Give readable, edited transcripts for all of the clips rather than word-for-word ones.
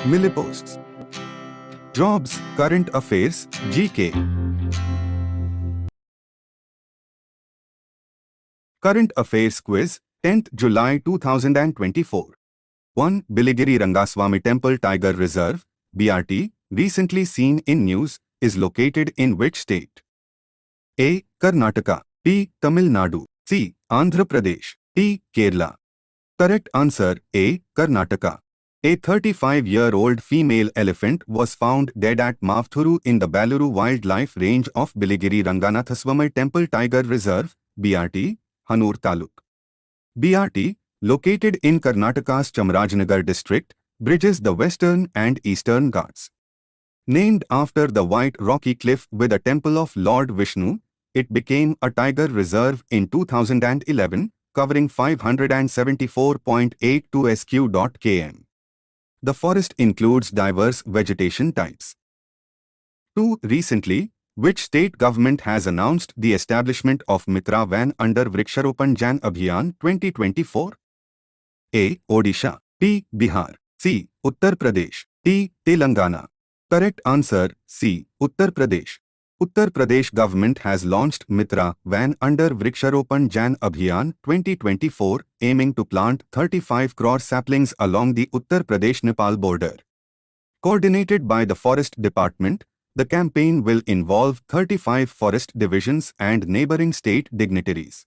Milliposts. Jobs, Current Affairs, GK. Current Affairs Quiz, 10th July 2024. 1. Biligiri Rangaswamy Temple Tiger Reserve, BRT, recently seen in news, is located in which state? A. Karnataka. B. Tamil Nadu. C. Andhra Pradesh. D. Kerala. Correct answer A. Karnataka. A 35-year-old female elephant was found dead at Mavthuru in the Baluru Wildlife Range of Biligiri Ranganathaswamy Temple Tiger Reserve, BRT, Hanur Taluk. BRT, located in Karnataka's Chamarajanagar district, bridges the western and eastern Ghats. Named after the white rocky cliff with a temple of Lord Vishnu, it became a tiger reserve in 2011, covering 574.82 sq.km. The forest includes diverse vegetation types. 2. Recently, which state government has announced the establishment of Mitra Van under Vriksharopan Jan Abhiyan 2024? A. Odisha. B. Bihar. C. Uttar Pradesh. D. Telangana. Correct answer C. Uttar Pradesh. Uttar Pradesh government has launched Mitra Van under Vriksharopan Jan Abhiyan 2024, aiming to plant 35 crore saplings along the Uttar Pradesh-Nepal border. Coordinated by the Forest Department, the campaign will involve 35 forest divisions and neighboring state dignitaries.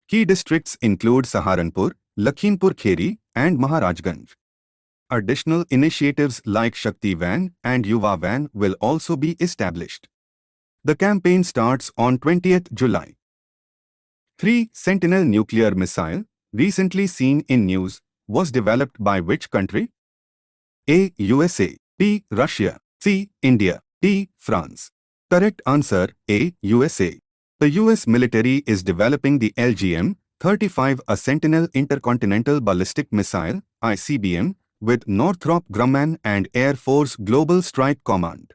Key districts include Saharanpur, Lakhimpur Kheri, and Maharajganj. Additional initiatives like Shakti Van and Yuva Van will also be established. The campaign starts on 20th July. 3. Sentinel nuclear missile, recently seen in news, was developed by which country? A. USA. B. Russia. C. India. D. France. Correct answer A. USA. The US military is developing the LGM-35, a Sentinel Intercontinental Ballistic Missile, ICBM, with Northrop Grumman and Air Force Global Strike Command.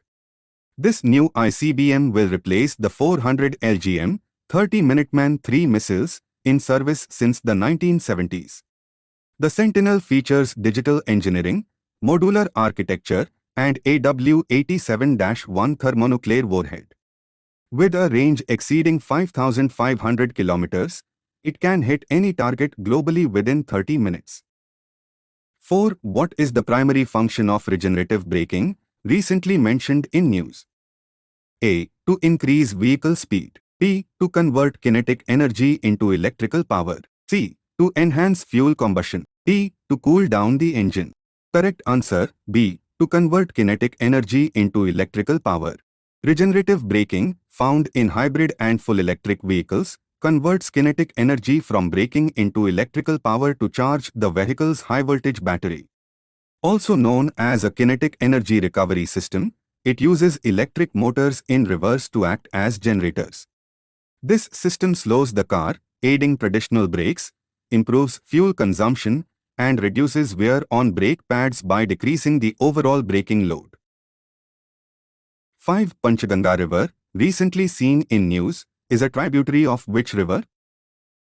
This new ICBM will replace the 400 LGM-30 Minuteman III missiles in service since the 1970s. The Sentinel features digital engineering, modular architecture, and AW-87-1 thermonuclear warhead. With a range exceeding 5,500 kilometers, it can hit any target globally within 30 minutes. 4. What is the primary function of regenerative braking, recently mentioned in news? A. To increase vehicle speed. B. To convert kinetic energy into electrical power. C. To enhance fuel combustion. D. To cool down the engine. Correct answer B. To convert kinetic energy into electrical power. Regenerative braking, found in hybrid and full electric vehicles, converts kinetic energy from braking into electrical power to charge the vehicle's high-voltage battery. Also known as a kinetic energy recovery system, it uses electric motors in reverse to act as generators. This system slows the car, aiding traditional brakes, improves fuel consumption, and reduces wear on brake pads by decreasing the overall braking load. 5. Panchganga River, recently seen in news, is a tributary of which river?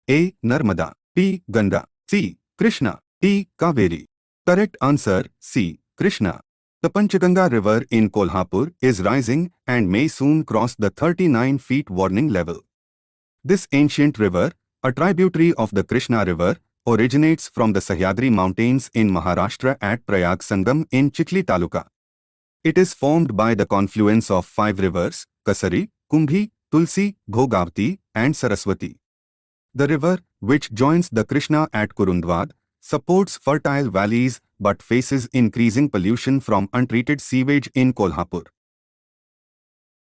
A. Narmada. B. Ganga. C. Krishna. D. Kaveri. Correct answer C. Krishna. The Panchganga River in Kolhapur is rising and may soon cross the 39-feet warning level. This ancient river, a tributary of the Krishna River, originates from the Sahyadri Mountains in Maharashtra at Prayag Sangam in Chikhli Taluka. It is formed by the confluence of 5 rivers, Kasari, Kumbhi, Tulsi, Bhogavati, and Saraswati. The river, which joins the Krishna at Kurundwad, supports fertile valleys but faces increasing pollution from untreated sewage in Kolhapur.